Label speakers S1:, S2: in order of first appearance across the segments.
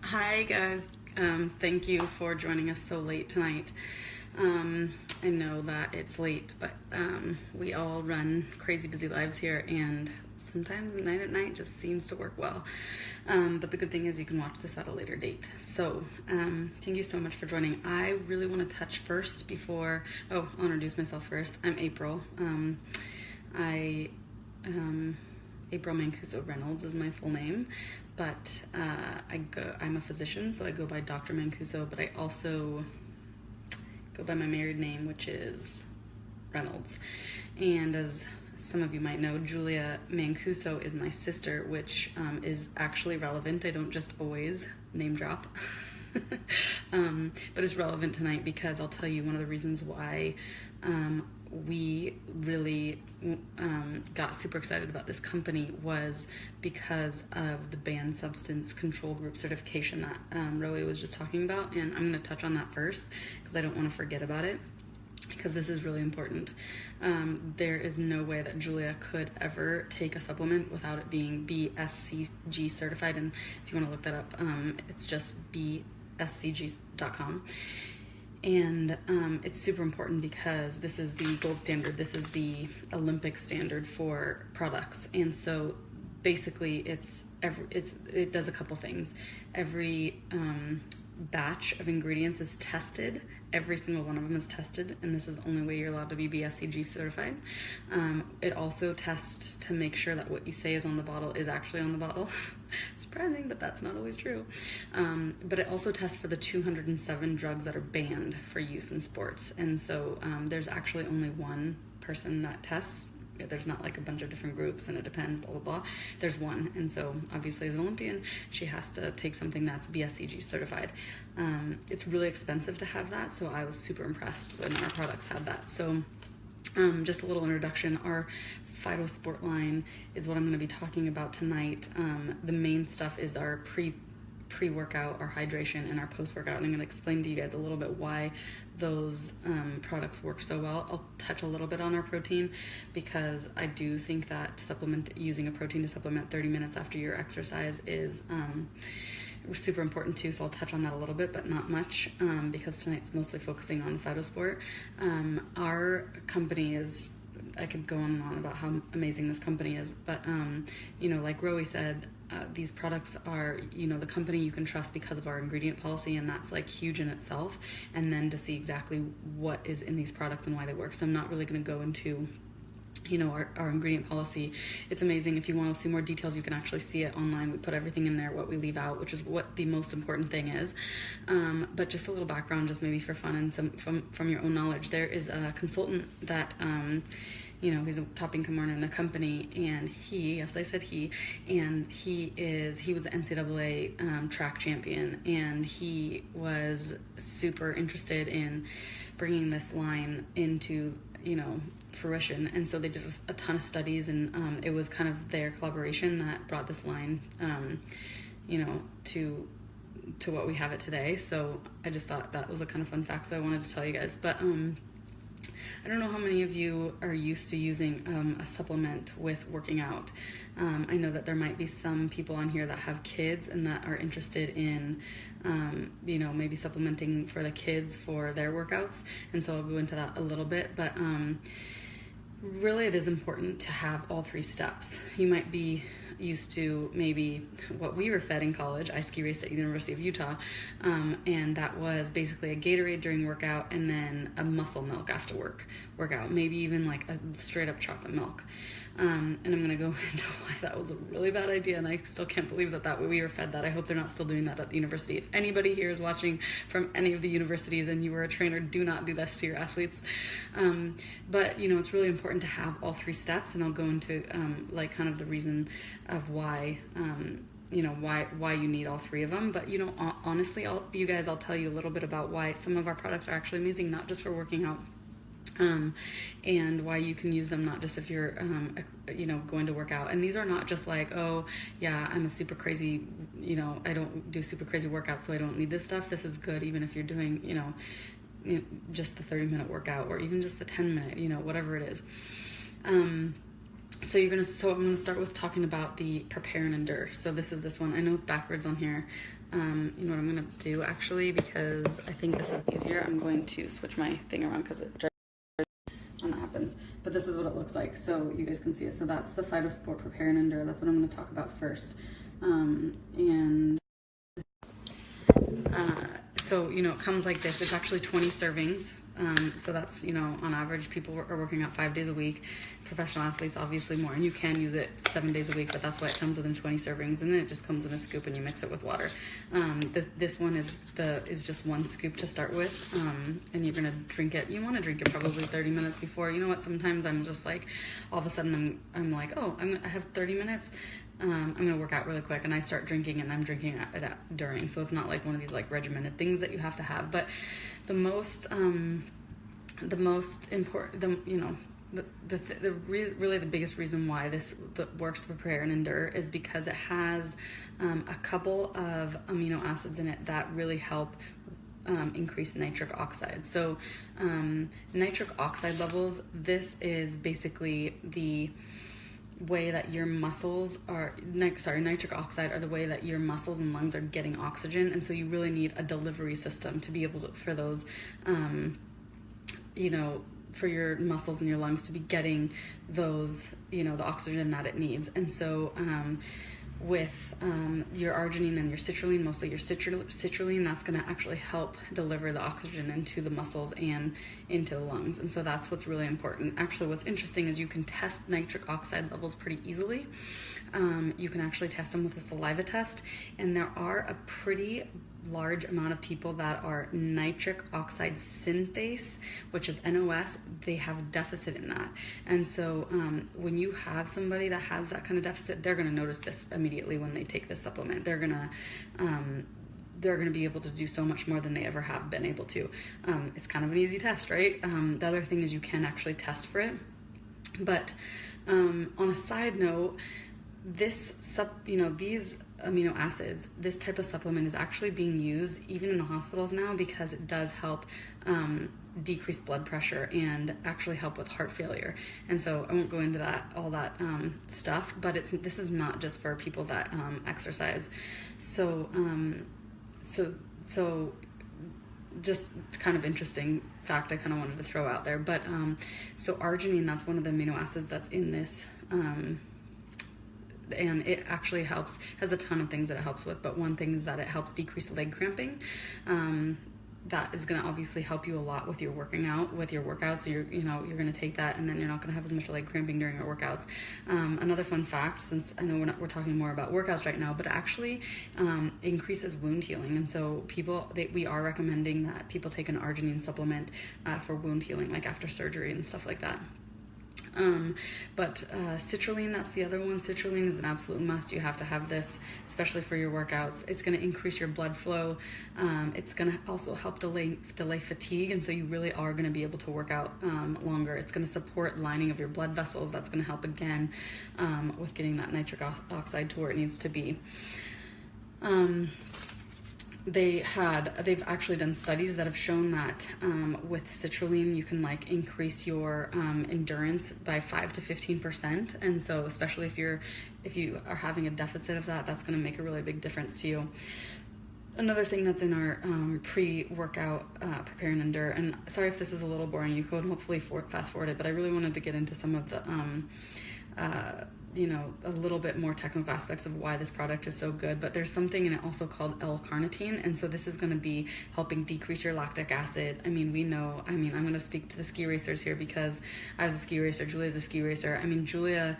S1: Hi guys, thank you for joining us so late tonight. I know that it's late, but we all run crazy busy lives here, and sometimes night at night just seems to work well. But the good thing is you can watch this at a later date. So thank you so much for joining. I really want to touch first before, I'll introduce myself first. I'm April. April Mancuso Reynolds is my full name, but I'm a physician, so I go by Dr. Mancuso, but I also go by my married name, which is Reynolds. And as some of you might know, Julia Mancuso is my sister, which is actually relevant. I don't just always name drop. But it's relevant tonight because I'll tell you one of the reasons why we really got super excited about this company was because of the banned substance control group certification that Roe was just talking about, and I'm going to touch on that first because I don't want to forget about it, because this is really important. There is no way that Julia could ever take a supplement without it being BSCG certified, and if you want to look that up, it's just bscg.com. And it's super important because this is the gold standard. This is the Olympic standard for products. And so basically it does a couple things. Every batch of ingredients is tested. Every single one of them is tested, and this is the only way you're allowed to be BSCG certified. It also tests to make sure that what you say is on the bottle is actually on the bottle. Surprising, but that's not always true. But it also tests for the 207 drugs that are banned for use in sports, and so there's actually only one person that tests. There's not like a bunch of different groups and it depends, blah, blah, blah. There's one. And so obviously as an Olympian, she has to take something that's BSCG certified. It's really expensive to have that, so I was super impressed when our products had that. So just a little introduction. Our Phytosport line is what I'm going to be talking about tonight. The main stuff is our pre-workout, our hydration, and our post-workout, and I'm going to explain to you guys a little bit why those products work so well. I'll touch a little bit on our protein because I do think that using a protein to supplement 30 minutes after your exercise is super important too, so I'll touch on that a little bit, but not much, because tonight's mostly focusing on the Phytosport. Our company is, I could go on and on about how amazing this company is, but like Roe said, these products are, the company you can trust because of our ingredient policy, and that's like huge in itself. And then to see exactly what is in these products and why they work. So I'm not really going to go into our ingredient policy. It's amazing. If you want to see more details, you can actually see it online. We put everything in there, what we leave out, which is what the most important thing is. But just a little background, just maybe for fun and some from your own knowledge. There is a consultant that he's a top income earner in the company, and he was the NCAA track champion, and he was super interested in bringing this line into fruition. And so they did a ton of studies, and it was kind of their collaboration that brought this line to what we have it today. So I just thought that was a kind of fun fact, so I wanted to tell you guys. But I don't know how many of you are used to using a supplement with working out. I know that there might be some people on here that have kids and that are interested in maybe supplementing for the kids for their workouts, and so I'll go into that a little bit. But really it is important to have all three steps. You might be used to maybe what we were fed in college. I ski raced at University of Utah, and that was basically a Gatorade during workout and then a muscle milk after workout, maybe even like a straight up chocolate milk. And I'm going to go into why that was a really bad idea, and I still can't believe that we were fed that. I hope they're not still doing that at the university. If anybody here is watching from any of the universities and you were a trainer, do not do this to your athletes. But it's really important to have all three steps, and I'll go into kind of the reason of why why you need all three of them. But honestly, I'll tell you a little bit about why some of our products are actually amazing, not just for working out, and why you can use them not just if you're going to work out. And these are not just like, oh yeah, I'm a super crazy, I don't do super crazy workouts, so I don't need this stuff. This is good even if you're doing just the 30-minute workout or even just the 10-minute, whatever it is. So I'm gonna start with talking about the Prepare and Endure. So this is this one. I know it's backwards on here. You know what I'm gonna do actually, because I think this is easier. I'm going to switch my thing around because it drives when that happens. But this is what it looks like, so you guys can see it. So that's the Phytosport Prepare and Endure. That's what I'm gonna talk about first. So you know, it comes like this. It's actually 20 servings. So that's, you know, on average, people are working out 5 days a week. Professional athletes, obviously more, and you can use it 7 days a week, but that's why it comes within 20 servings, and then it just comes in a scoop and you mix it with water. This one is just 1 scoop to start with, and you're gonna drink it. You want to drink it probably 30 minutes before. You know what? Sometimes I'm just like, all of a sudden I'm like, oh, I have 30 minutes. I'm gonna work out really quick, and I start drinking, and I'm drinking it during. So it's not like one of these like regimented things that you have to have. But the most important, really the biggest reason why this works to Prepare and Endure is because it has a couple of amino acids in it that really help increase nitric oxide. So nitric oxide levels, this is basically the way that your muscles are, nitric oxide are the way that your muscles and lungs are getting oxygen, and so you really need a delivery system to be able to, for those, you know, for your muscles and your lungs to be getting those, you know, the oxygen that it needs. And so with your arginine and your citrulline, mostly your citrulline, that's going to actually help deliver the oxygen into the muscles and into the lungs. And so that's what's really important. Actually, what's interesting is you can test nitric oxide levels pretty easily. You can actually test them with a saliva test, and there are a pretty large amount of people that are nitric oxide synthase, which is NOS. They have a deficit in that, and so when you have somebody that has that kind of deficit, they're going to notice this immediately when they take this supplement. They're going to be able to do so much more than they ever have been able to. It's kind of an easy test, right? The other thing is you can actually test for it. But on a side note, these amino acids, this type of supplement is actually being used even in the hospitals now, because it does help decrease blood pressure and actually help with heart failure. And so I won't go into all that stuff, but this is not just for people that exercise. So just kind of interesting fact I kind of wanted to throw out there. But so arginine, that's one of the amino acids that's in this, and it actually has a ton of things that it helps with, but one thing is that it helps decrease leg cramping. That is going to obviously help you a lot with your workouts. You're going to take that, and then you're not going to have as much leg cramping during your workouts. Another fun fact, since I know we're talking more about workouts right now, but it actually increases wound healing. And so we are recommending that people take an arginine supplement for wound healing, like after surgery and stuff like that. But citrulline, that's the other one. Citrulline is an absolute must. You have to have this, especially for your workouts. It's going to increase your blood flow. It's going to also help delay fatigue, and so you really are going to be able to work out longer. It's going to support lining of your blood vessels. That's going to help again with getting that nitric oxide to where it needs to be. They've actually done studies that have shown that with citrulline you can like increase your endurance by 5 to 15%, and so especially if you are having a deficit of that, that's going to make a really big difference to you. Another thing that's in our pre-workout Prepare and Endure, and sorry if this is a little boring, you could hopefully fast forward it, but I really wanted to get into some of the a little bit more technical aspects of why this product is so good. But there's something in it also called L-carnitine, and so this is going to be helping decrease your lactic acid. I'm going to speak to the ski racers here because I was a ski racer, Julia's a ski racer. Julia,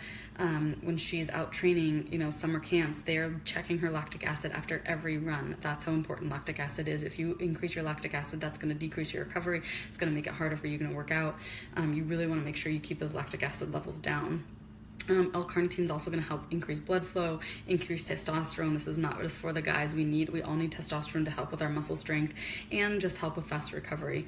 S1: when she's out training, summer camps, they're checking her lactic acid after every run. That's how important lactic acid is. If you increase your lactic acid, that's going to decrease your recovery. It's going to make it harder for you to work out. You really want to make sure you keep those lactic acid levels down. L-carnitine is also going to help increase blood flow, increase testosterone. This is not just for the guys. We all need testosterone to help with our muscle strength and just help with fast recovery.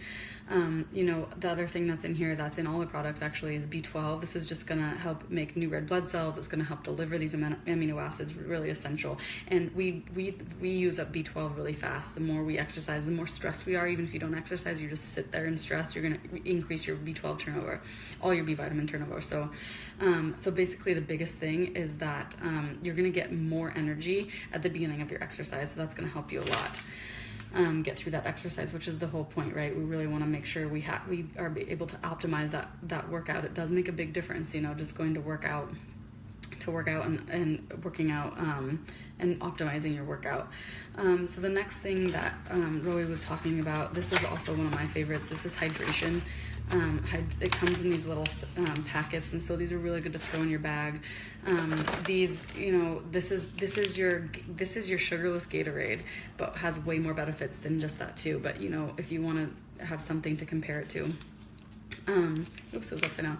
S1: The other thing that's in here, that's in all the products actually, is B12. This is just going to help make new red blood cells. It's going to help deliver these amino acids, really essential. And we use up B12 really fast. The more we exercise, the more stressed we are. Even if you don't exercise, you just sit there and stress, you're going to increase your B12 turnover, all your B vitamin turnover. So basically basically the biggest thing is that you're going to get more energy at the beginning of your exercise, so that's going to help you a lot. Get through that exercise, which is the whole point, right? We really want to make sure we are able to optimize that workout. It does make a big difference, you know, just going to work out and working out and optimizing your workout. So the next thing that Roy was talking about, this is also one of my favorites. This is hydration. It comes in these little packets, and so these are really good to throw in your bag. These, you know, this is your sugarless Gatorade, but has way more benefits than just that too. But you know, if you want to have something to compare it to, oops, it was upside down.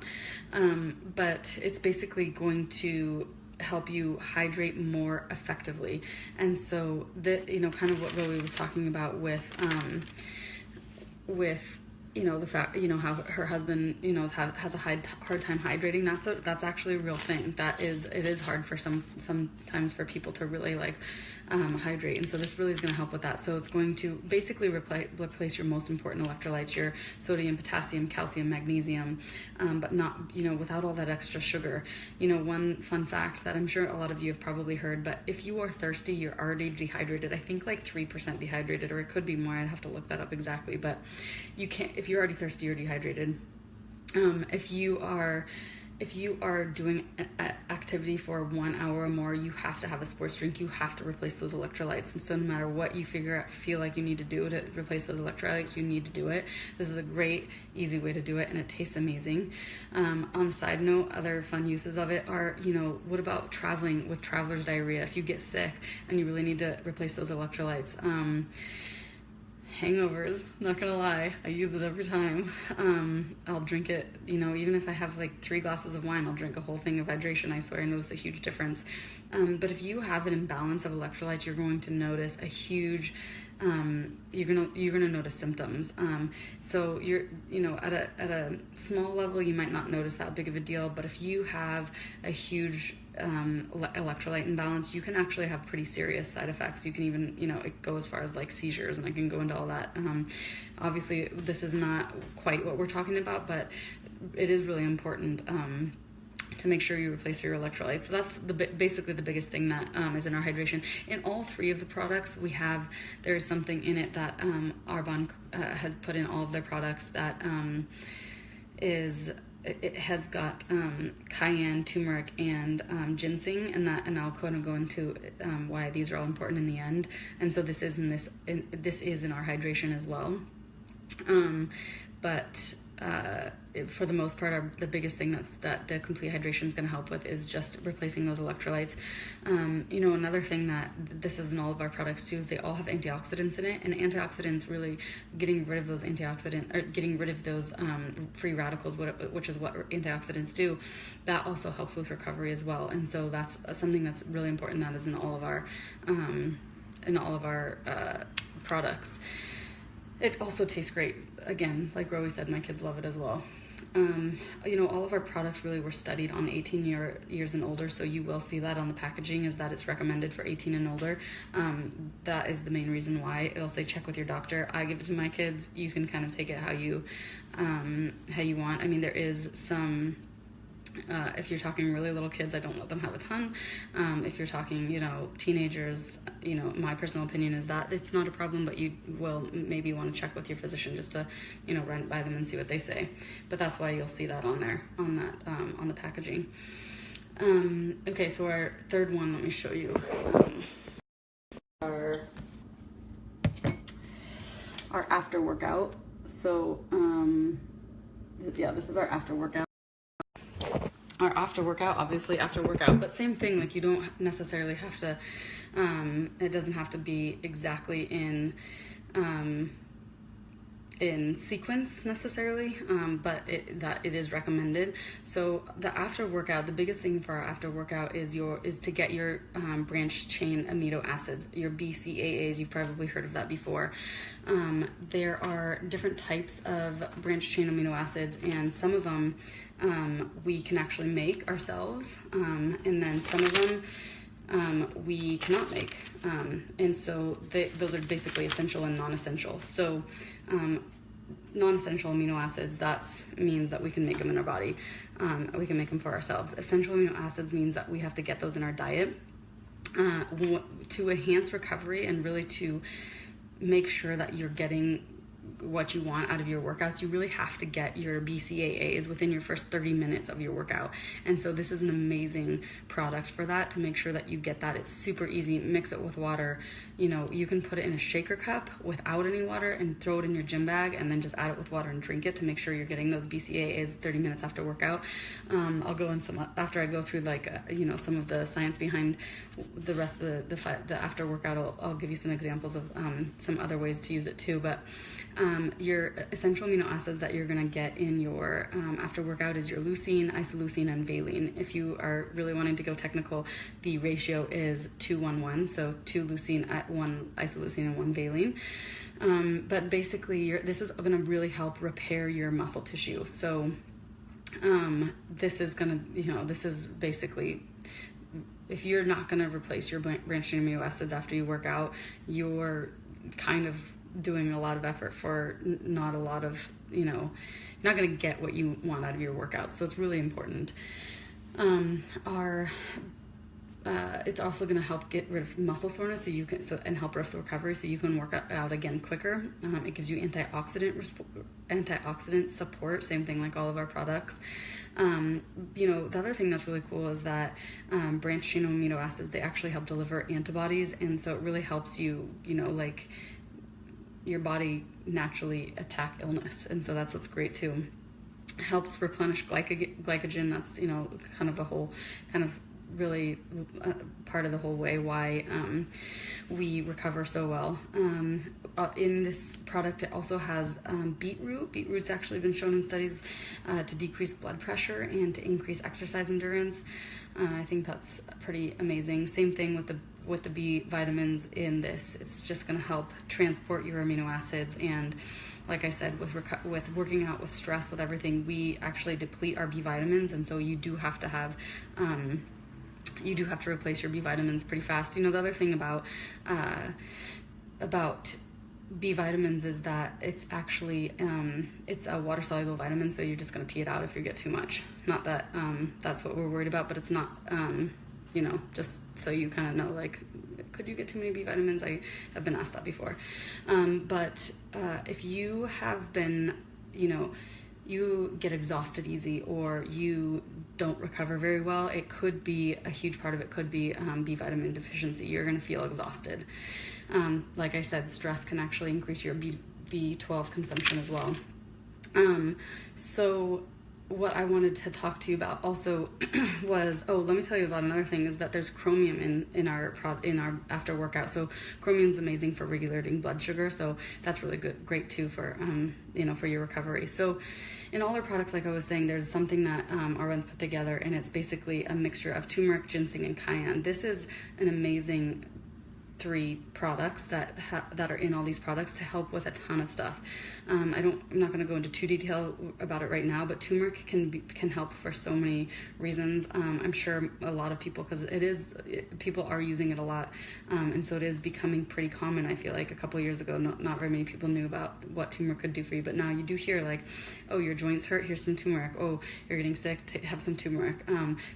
S1: But it's basically going to help you hydrate more effectively. And so you know, kind of what Roy was talking about with you know, the fact, you know, how her husband, you know, has a hard time hydrating. That's actually a real thing. It is hard for sometimes for people to really like hydrate, and so this really is going to help with that. So it's going to basically replace your most important electrolytes, your sodium, potassium, calcium, magnesium, but not, you know, without all that extra sugar. You know, one fun fact that I'm sure a lot of you have probably heard, but if you are thirsty, you're already dehydrated. I think like 3% dehydrated, or it could be more. I'd have to look that up exactly, but you can't, if you're already thirsty, you're dehydrated. If you are doing activity for 1 hour or more, you have to have a sports drink. You have to replace those electrolytes. And so no matter what you feel like you need to do to replace those electrolytes, you need to do it. This is a great, easy way to do it, and it tastes amazing. On a side note, other fun uses of it are, you know, what about traveling with traveler's diarrhea? If you get sick and you really need to replace those electrolytes, hangovers, not gonna lie, I use it every time. I'll drink it, you know, even if I have like 3 glasses of wine, I'll drink a whole thing of hydration. I swear I notice a huge difference. But if you have an imbalance of electrolytes, you're going to notice a huge you're gonna notice symptoms. So you're, you know, at a small level, you might not notice that big of a deal, but if you have a huge electrolyte imbalance, you can actually have pretty serious side effects. You can even, you know, it go as far as like seizures, and I can go into all that. Obviously, this is not quite what we're talking about, but it is really important to make sure you replace your electrolytes. So that's basically the biggest thing that is in our hydration. In all 3 of the products, there is something in it that Arbonne has put in all of their products that it has got cayenne, turmeric, and ginseng, and I'll kind of go into why these are all important in the end. And so this is in our hydration as well. But for the most part, the biggest thing that the complete hydration is going to help with is just replacing those electrolytes. You know, another thing that this is in all of our products too is they all have antioxidants in it, and antioxidants really getting rid of those free radicals, which is what antioxidants do. That also helps with recovery as well, and so that's something that's really important. That is in all of our products. It also tastes great. Again, like Rowie said, my kids love it as well. You know, all of our products really were studied on 18 years and older, so you will see that on the packaging, is that it's recommended for 18 and older. That is the main reason why. It'll say check with your doctor. I give it to my kids. You can kind of take it how you want. I mean, there is some... if you're talking really little kids, I don't let them have a ton. If you're talking, you know, teenagers, you know, my personal opinion is that it's not a problem, but you will maybe want to check with your physician just to, you know, run it by them and see what they say. But that's why you'll see that on there, on the packaging. Okay, so our third one, let me show you. Our after workout. So, yeah, this is our after workout. Our after workout, obviously after workout, but same thing, like you don't necessarily have to, it doesn't have to be exactly in sequence necessarily, but it is recommended. So the after workout, the biggest thing for our after workout is to get your branched chain amino acids, your BCAAs. You've probably heard of that before. There are different types of branched chain amino acids, and some of them we can actually make ourselves, and then some of them we cannot make, and so those are basically essential and non-essential. So non-essential amino acids, that means that we can make them in our body. We can make them for ourselves. Essential amino acids means that we have to get those in our diet to enhance recovery and really to make sure that you're getting what you want out of your workouts. You really have to get your BCAAs within your first 30 minutes of your workout. And so this is an amazing product for that, to make sure that you get that. It's super easy. Mix it with water. You know, you can put it in a shaker cup without any water and throw it in your gym bag, and then just add it with water and drink it to make sure you're getting those BCAAs 30 minutes after workout. I'll go in some after I go through like some of the science behind the rest of the after workout. I'll give you some examples of some other ways to use it too. But your essential amino acids that you're going to get in your after workout is your leucine, isoleucine, and valine. If you are really wanting to go technical, the ratio is 2-1-1, so 2 leucine at 1 isoleucine and 1 valine. But basically, this is going to really help repair your muscle tissue. So this is going to, this is basically, if you're not going to replace your branched chain amino acids after you work out, you're kind of doing a lot of effort for not a lot of, you're not going to get what you want out of your workout. So it's really important. It's also going to help get rid of muscle soreness, and help with recovery, so you can work out again quicker. It gives you antioxidant support, same thing like all of our products. The other thing that's really cool is that branched chain amino acids, they actually help deliver antibodies, and so it really helps you, like your body naturally attack illness, and so that's what's great too. It helps replenish glycogen. That's really part of the whole way why we recover so well. In this product, it also has beetroot. Beetroot's actually been shown in studies to decrease blood pressure and to increase exercise endurance. I think that's pretty amazing. Same thing with the B vitamins in this. It's just going to help transport your amino acids, and like I said, with working out, with stress, with everything, we actually deplete our B vitamins, and so you do have to have replace your B vitamins pretty fast. The other thing about B vitamins is that it's actually it's a water soluble vitamin, so you're just going to pee it out if you get too much. Not that that's what we're worried about, but it's not just so you kind of know, like, could you get too many B vitamins? I have been asked that before. But if you have been, you get exhausted easy, or you don't recover very well, it could be, a huge part of it could be B vitamin deficiency. You're going to feel exhausted. Like I said, stress can actually increase your B12 consumption as well. So what I wanted to talk to you about also was, let me tell you about another thing, is that there's chromium in our after workout. So chromium is amazing for regulating blood sugar, so that's really great too for for your recovery. So in all our products, like I was saying, there's something that Arbonne's put together, and it's basically a mixture of turmeric, ginseng, and cayenne. This is an amazing 3 products that are in all these products to help with a ton of stuff. I'm not going to go into too detail about it right now, but turmeric can help for so many reasons. I'm sure a lot of people, because people are using it a lot, and so it is becoming pretty common. I feel like a couple of years ago, not very many people knew about what turmeric could do for you, but now you do hear, like, oh, your joints hurt, here's some turmeric. Oh, you're getting sick, have some turmeric.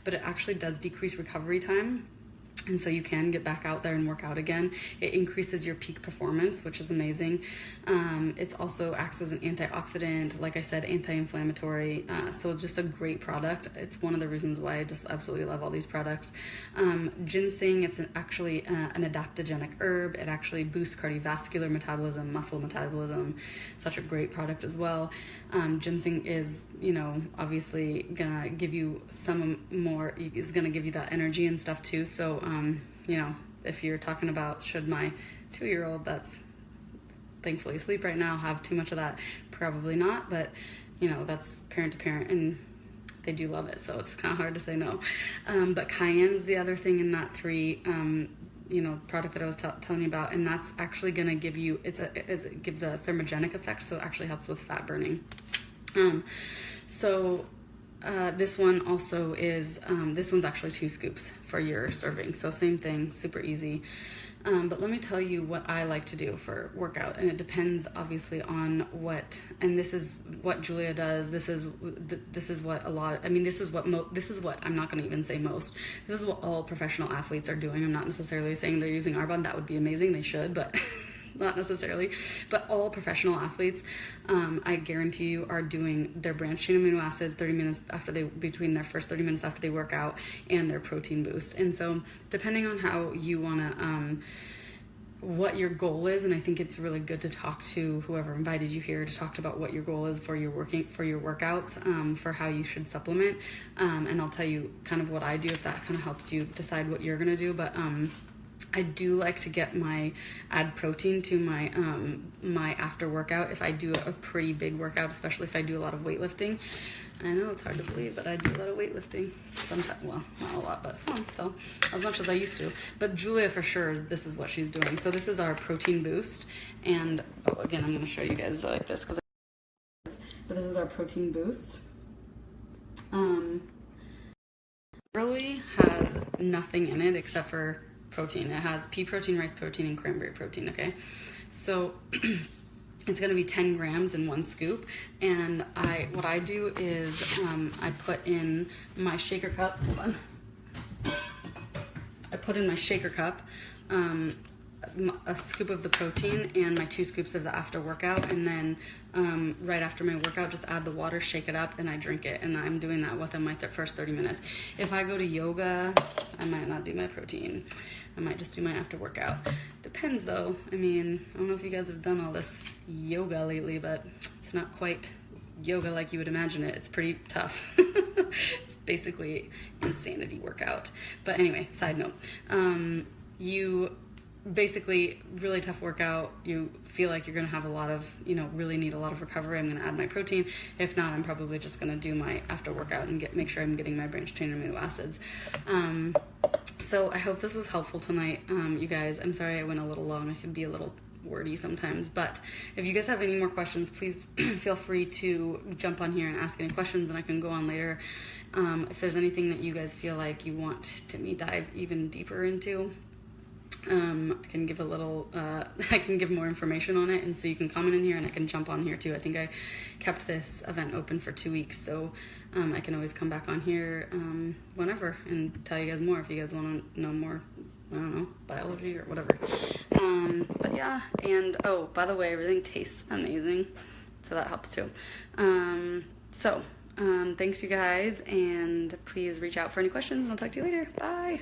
S1: But it actually does decrease recovery time, and so you can get back out there and work out again. It increases your peak performance, which is amazing. It also acts as an antioxidant, like I said, anti-inflammatory. So just a great product. It's one of the reasons why I just absolutely love all these products. Ginseng, it's actually an adaptogenic herb. It actually boosts cardiovascular metabolism, muscle metabolism. Such a great product as well. Ginseng is, obviously gonna give you is gonna give you that energy and stuff too. So if you're talking about, should my 2-year-old that's thankfully asleep right now have too much of that? Probably not, but that's parent to parent, and they do love it, so it's kind of hard to say no. But cayenne is the other thing in that 3 product that I was telling you about, and that's actually going to give you, it gives a thermogenic effect, so it actually helps with fat burning. This one also is, this one's actually 2 scoops for your serving. So same thing, super easy. But let me tell you what I like to do for workout, and it depends obviously on what, and this is what Julia does. This is what a lot, I mean, this is what I'm not going to even say most. This is what all professional athletes are doing. I'm not necessarily saying they're using Arbonne. That would be amazing. They should, but not necessarily. But all professional athletes, I guarantee you, are doing their branched chain amino acids 30 minutes after between their first 30 minutes after they work out, and their protein boost. And so depending on how you want to, what your goal is, and I think it's really good to talk to whoever invited you here to talk about what your goal is for your workouts, for how you should supplement. And I'll tell you kind of what I do if that kind of helps you decide what you're going to do. But I do like to add protein to my my after workout if I do a pretty big workout, especially if I do a lot of weightlifting. I know it's hard to believe, but I do a lot of weightlifting sometimes. Well, not a lot, but some, so as much as I used to. But Julia for sure, this is what she's doing. So this is our protein boost, and again, I'm going to show you guys like this but this is our protein boost. Really has nothing in it except for protein. It has pea protein, rice protein, and cranberry protein. Okay, so it's going to be 10 grams in one scoop, and what I do is I put in my shaker cup. Hold on. I put in my shaker cup a scoop of the protein and my 2 scoops of the after workout, and then right after my workout, just add the water, shake it up, and I drink it. And I'm doing that within my first 30 minutes. If I go to yoga, I might not do my protein. I might just do my after workout. Depends though. I mean, I don't know if you guys have done all this yoga lately, but it's not quite yoga like you would imagine it. It's pretty tough. It's basically insanity workout. But anyway, side note. You basically really tough workout, you feel like you're going to have a lot of, really need a lot of recovery. I'm going to add my protein. If not, I'm probably just going to do my after workout and make sure I'm getting my branched chain amino acids. So I hope this was helpful tonight, you guys. I'm sorry I went a little long. I could be a little wordy sometimes, but if you guys have any more questions, please feel free to jump on here and ask any questions, and I can go on later. If there's anything that you guys feel like you want me dive even deeper into, I can give I can give more information on it, and so you can comment in here, and I can jump on here too. I think I kept this event open for 2 weeks, so I can always come back on here whenever and tell you guys more if you guys want to know more, I don't know, biology or whatever. But yeah, and oh, by the way, everything tastes amazing, so that helps too. Thanks you guys, and please reach out for any questions, and I'll talk to you later. Bye.